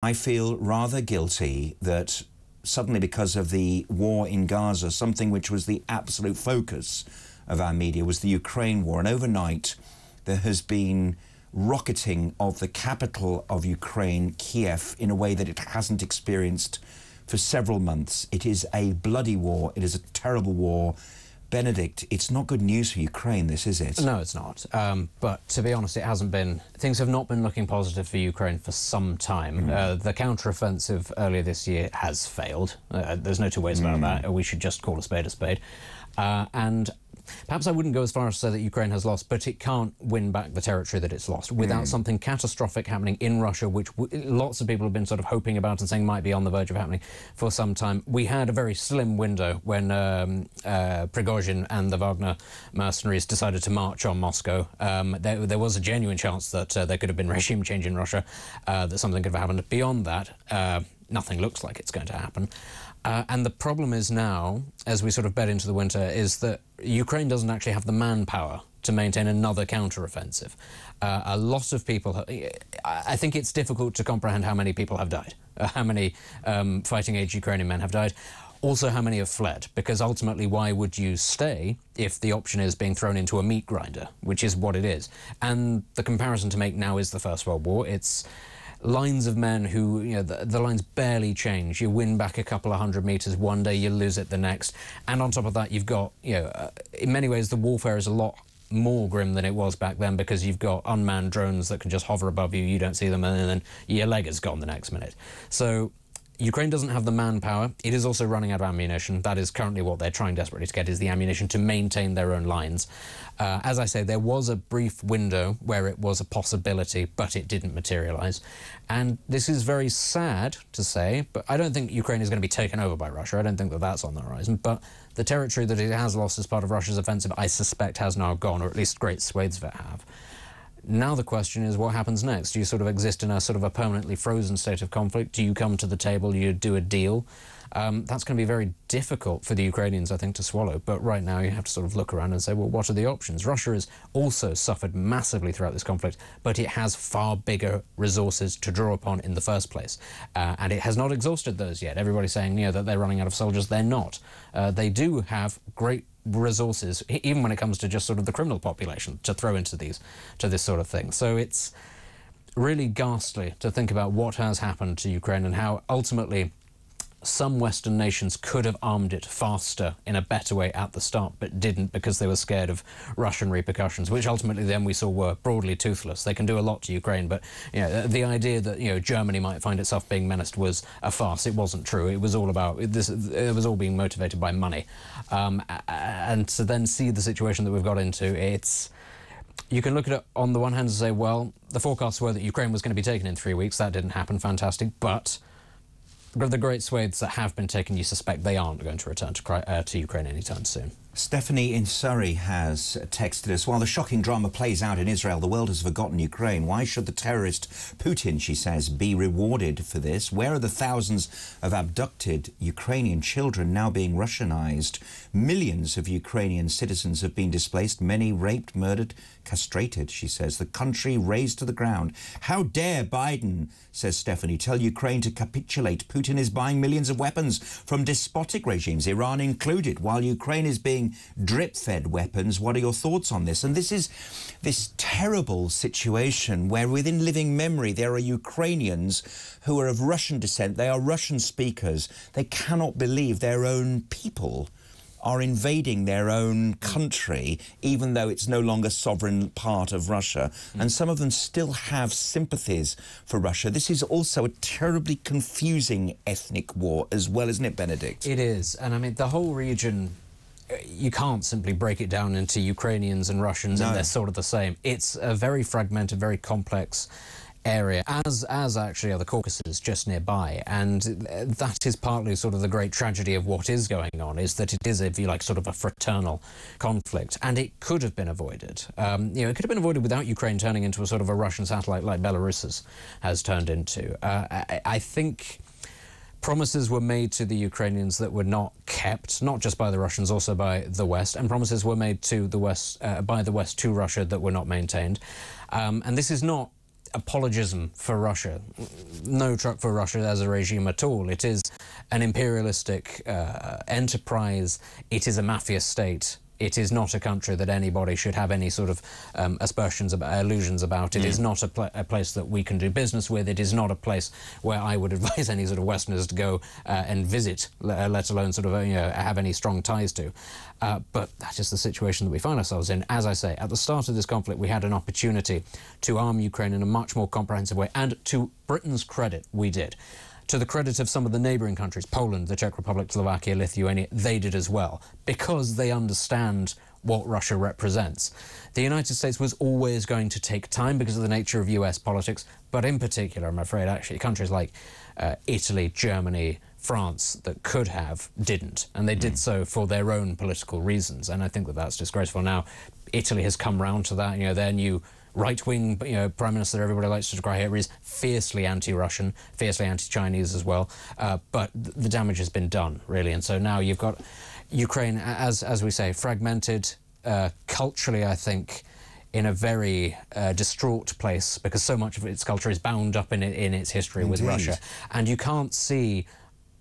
I feel rather guilty that suddenly, because of the war in Gaza, something which was the absolute focus of our media was the Ukraine war, and overnight there has been rocketing of the capital of Ukraine, Kyiv, in a way that it hasn't experienced for several months. It is a bloody war. It is a terrible war. Benedict, it's not good news for Ukraine, this, is it? No, it's not. But to be honest, it hasn't been. Things have not been looking positive for Ukraine for some time. The counter-offensive earlier this year has failed. There's no two ways about that. We should just call a spade a spade. And perhaps I wouldn't go as far as to say that Ukraine has lost, but it can't win back the territory that it's lost without something catastrophic happening in Russia, which lots of people have been sort of hoping about and saying might be on the verge of happening for some time. We had a very slim window when Prigozhin and the Wagner mercenaries decided to march on Moscow. There was a genuine chance that there could have been regime change in Russia, that something could have happened. Beyond that, nothing looks like it's going to happen. And the problem is now, as we sort of bed into the winter, is that Ukraine doesn't actually have the manpower to maintain another counter-offensive. A lot of people, I think it's difficult to comprehend how many people have died, how many fighting-age Ukrainian men have died, also how many have fled, because ultimately why would you stay if the option is being thrown into a meat grinder, which is what it is. And the comparison to make now is the First World War. It's lines of men who, you know, the lines barely change. You win back a couple of 100 metres one day, you lose it the next. And on top of that, you've got, you know, in many ways the warfare is a lot more grim than it was back then, because you've got unmanned drones that can just hover above you, you don't see them, and then your leg is gone the next minute. So Ukraine doesn't have the manpower. It is also running out of ammunition. That is currently what they're trying desperately to get, is the ammunition to maintain their own lines. As I say, there was a brief window where it was a possibility, but it didn't materialise. And this is very sad to say, but I don't think Ukraine is going to be taken over by Russia. I don't think that that's on the horizon. But the territory that it has lost as part of Russia's offensive, I suspect, has now gone, or at least great swathes of it have. Now the question is, what happens next? Do you sort of exist in a sort of a permanently frozen state of conflict? Do you come to the table, you do a deal? That's going to be very difficult for the Ukrainians, I think, to swallow. But right now you have to sort of look around and say, well, what are the options? Russia has also suffered massively throughout this conflict, but it has far bigger resources to draw upon in the first place. And it has not exhausted those yet. Everybody's saying, you know, that they're running out of soldiers. They're not. They do have great resources, even when it comes to just sort of the criminal population, to throw into this sort of thing. So it's really ghastly to think about what has happened to Ukraine and how ultimately some Western nations could have armed it faster in a better way at the start, but didn't, because they were scared of Russian repercussions, which ultimately then we saw were broadly toothless. They can do a lot to Ukraine, but you know, the idea that, you know, Germany might find itself being menaced was a farce. It wasn't true. It was all about this. It was all being motivated by money, and to then see the situation that we've got into, it's. You can look at it on the one hand and say, well, the forecasts were that Ukraine was going to be taken in 3 weeks. That didn't happen. Fantastic, but the great swathes that have been taken, you suspect they aren't going to return to Ukraine anytime soon. Stephanie in Surrey has texted us, while the shocking drama plays out in Israel, the world has forgotten Ukraine. Why should the terrorist Putin, she says, be rewarded for this? Where are the thousands of abducted Ukrainian children now being Russianized? Millions of Ukrainian citizens have been displaced, many raped, murdered, castrated, she says. The country razed to the ground. How dare Biden, says Stephanie, tell Ukraine to capitulate? Putin is buying millions of weapons from despotic regimes, Iran included, while Ukraine is being drip-fed weapons. What are your thoughts on this? And this is this terrible situation where within living memory there are Ukrainians who are of Russian descent. They are Russian speakers. They cannot believe their own people are invading their own country, even though it's no longer sovereign part of Russia. And some of them still have sympathies for Russia. This is also a terribly confusing ethnic war as well, isn't it, Benedict? It is. And I mean, the whole region, you can't simply break it down into Ukrainians and Russians and they're sort of the same. It's a very fragmented, very complex area, as actually are the Caucasus just nearby, and that is partly sort of the great tragedy of what is going on, is that it is, if you like, sort of a fraternal conflict, and it could have been avoided. You know, it could have been avoided without Ukraine turning into a sort of a Russian satellite like Belarus has turned into. I think promises were made to the Ukrainians that were not kept, not just by the Russians, also by the West, and promises were made to the West by the West to Russia that were not maintained. And this is not apologism for Russia. No truck for Russia as a regime at all. It is an imperialistic enterprise. It is a mafia state. It is not a country that anybody should have any sort of aspersions about, illusions about. It is not a place that we can do business with. It is not a place where I would advise any sort of Westerners to go and visit, let alone sort of have any strong ties to. But that is the situation that we find ourselves in. As I say, at the start of this conflict, we had an opportunity to arm Ukraine in a much more comprehensive way, and to Britain's credit, we did. To the credit of some of the neighbouring countries, Poland, the Czech Republic, Slovakia, Lithuania, they did as well, because they understand what Russia represents. The United States was always going to take time because of the nature of US politics, but in particular, I'm afraid, actually, countries like Italy, Germany, France that could have, didn't. And they did so for their own political reasons. And I think that that's disgraceful. Now, Italy has come round to that. Their new right-wing, prime minister, everybody likes to decry here, is fiercely anti-Russian, fiercely anti-Chinese as well. But the damage has been done, really. And so now you've got Ukraine, as we say, fragmented, culturally, I think, in a very distraught place, because so much of its culture is bound up in its history with Russia. And you can't see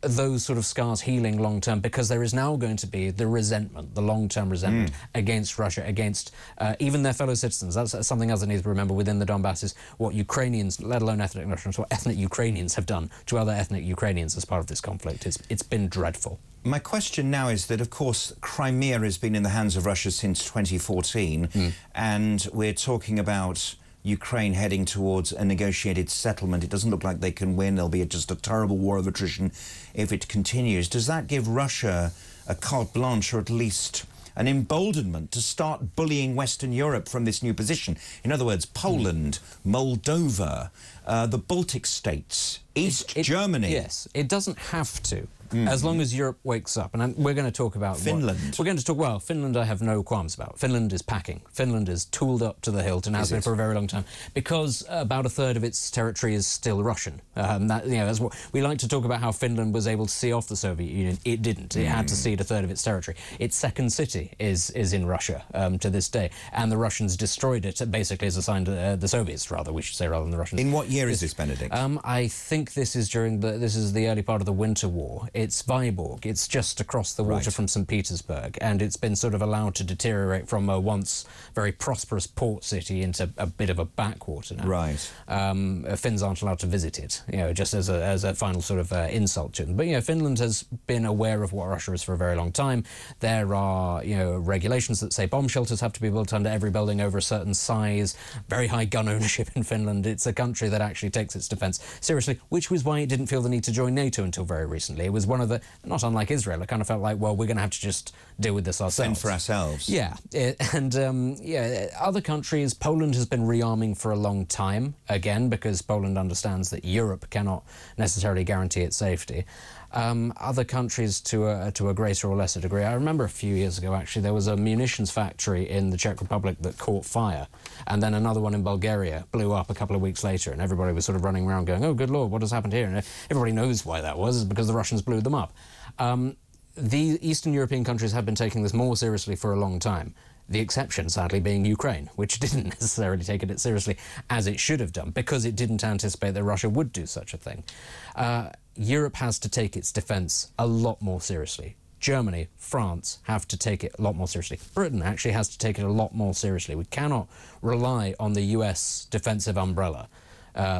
those sort of scars healing long-term, because there is now going to be the resentment, the long-term resentment against Russia, against even their fellow citizens. That's something else that needs to be remembered within the Donbass, is what Ukrainians, let alone ethnic Russians, what ethnic Ukrainians have done to other ethnic Ukrainians as part of this conflict. It's been dreadful. My question now is that, of course, Crimea has been in the hands of Russia since 2014, and we're talking about Ukraine heading towards a negotiated settlement. It doesn't look like they can win. There'll be just a terrible war of attrition if it continues. Does that give Russia a carte blanche, or at least an emboldenment to start bullying Western Europe from this new position? In other words, Poland, Moldova, the Baltic states, East Germany. Yes, it doesn't have to. As long as Europe wakes up. And we're going to talk about Finland. We're going to talk, well, Finland I have no qualms about. Finland is packing. Finland is tooled up to the hilt and has been for a very long time, because about a third of its territory is still Russian. That's what we like to talk about, how Finland was able to see off the Soviet Union. It didn't. It had to cede a third of its territory. Its second city is in Russia to this day, and the Russians destroyed it basically as a sign to the Soviets, we should say, rather than the Russians. In what year is this, Benedict? I think this is this is the early part of the Winter War. It's Vyborg. It's just across the water from St. Petersburg, and it's been sort of allowed to deteriorate from a once very prosperous port city into a bit of a backwater now. Right. Finns aren't allowed to visit it, just as a final sort of insult to them. But, Finland has been aware of what Russia is for a very long time. There are, regulations that say bomb shelters have to be built under every building over a certain size, very high gun ownership in Finland. It's a country that actually takes its defence seriously, which was why it didn't feel the need to join NATO until very recently. It was one of the, not unlike Israel, it kind of felt like, well, we're going to have to just deal with this ourselves. Fend for ourselves. Yeah. Other countries, Poland has been rearming for a long time, again, because Poland understands that Europe cannot necessarily guarantee its safety. Other countries to a greater or lesser degree. I remember a few years ago, actually, there was a munitions factory in the Czech Republic that caught fire, and then another one in Bulgaria blew up a couple of weeks later, and everybody was sort of running around going, oh, good Lord, what has happened here? And everybody knows why that was, because the Russians blew them up. The Eastern European countries have been taking this more seriously for a long time. The exception, sadly, being Ukraine, which didn't necessarily take it seriously as it should have done, because it didn't anticipate that Russia would do such a thing. Europe has to take its defence a lot more seriously. Germany, France have to take it a lot more seriously. Britain actually has to take it a lot more seriously. We cannot rely on the US defensive umbrella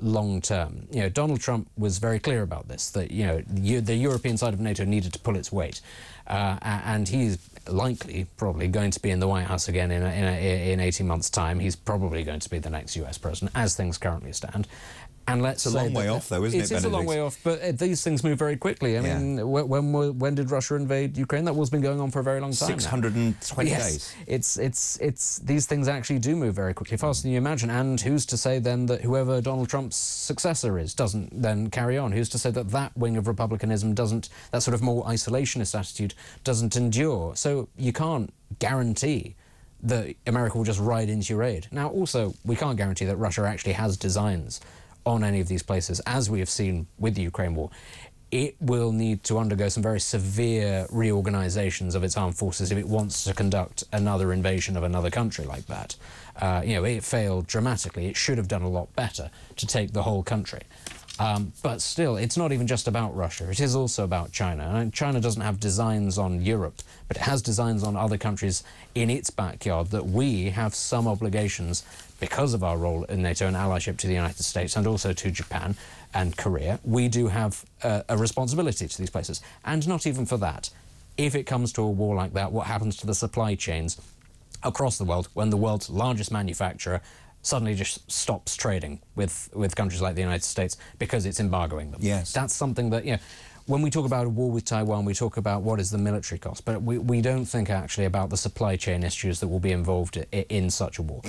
long term. Donald Trump was very clear about this, that the European side of NATO needed to pull its weight, and he's probably going to be in the White House again in 18 months' time. He's probably going to be the next US president, as things currently stand. And it's a long way off, though, isn't it, Benedict? It is a long way off, but these things move very quickly. I mean, when did Russia invade Ukraine? That war's been going on for a very long time. 620 days. It's these things actually do move very quickly, faster than you imagine. And who's to say then that whoever Donald Trump's successor is doesn't then carry on? Who's to say that that wing of republicanism doesn't, that sort of more isolationist attitude doesn't endure? So you can't guarantee that America will just ride into your aid. Now, also, we can't guarantee that Russia actually has designs on any of these places, as we have seen with the Ukraine war. it will need to undergo some very severe reorganisations of its armed forces if it wants to conduct another invasion of another country like that. You know, it failed dramatically. It should have done a lot better to take the whole country. But still, it's not even just about Russia. It is also about China. And China doesn't have designs on Europe, but it has designs on other countries in its backyard that we have some obligations, because of our role in NATO and allyship to the United States and also to Japan and Korea. We do have a responsibility to these places. And not even for that. If it comes to a war like that, what happens to the supply chains across the world when the world's largest manufacturer suddenly just stops trading with countries like the United States because it's embargoing them? Yes. That's something that, you know, when we talk about a war with Taiwan, we talk about what is the military cost, but we don't think actually about the supply chain issues that will be involved in such a war.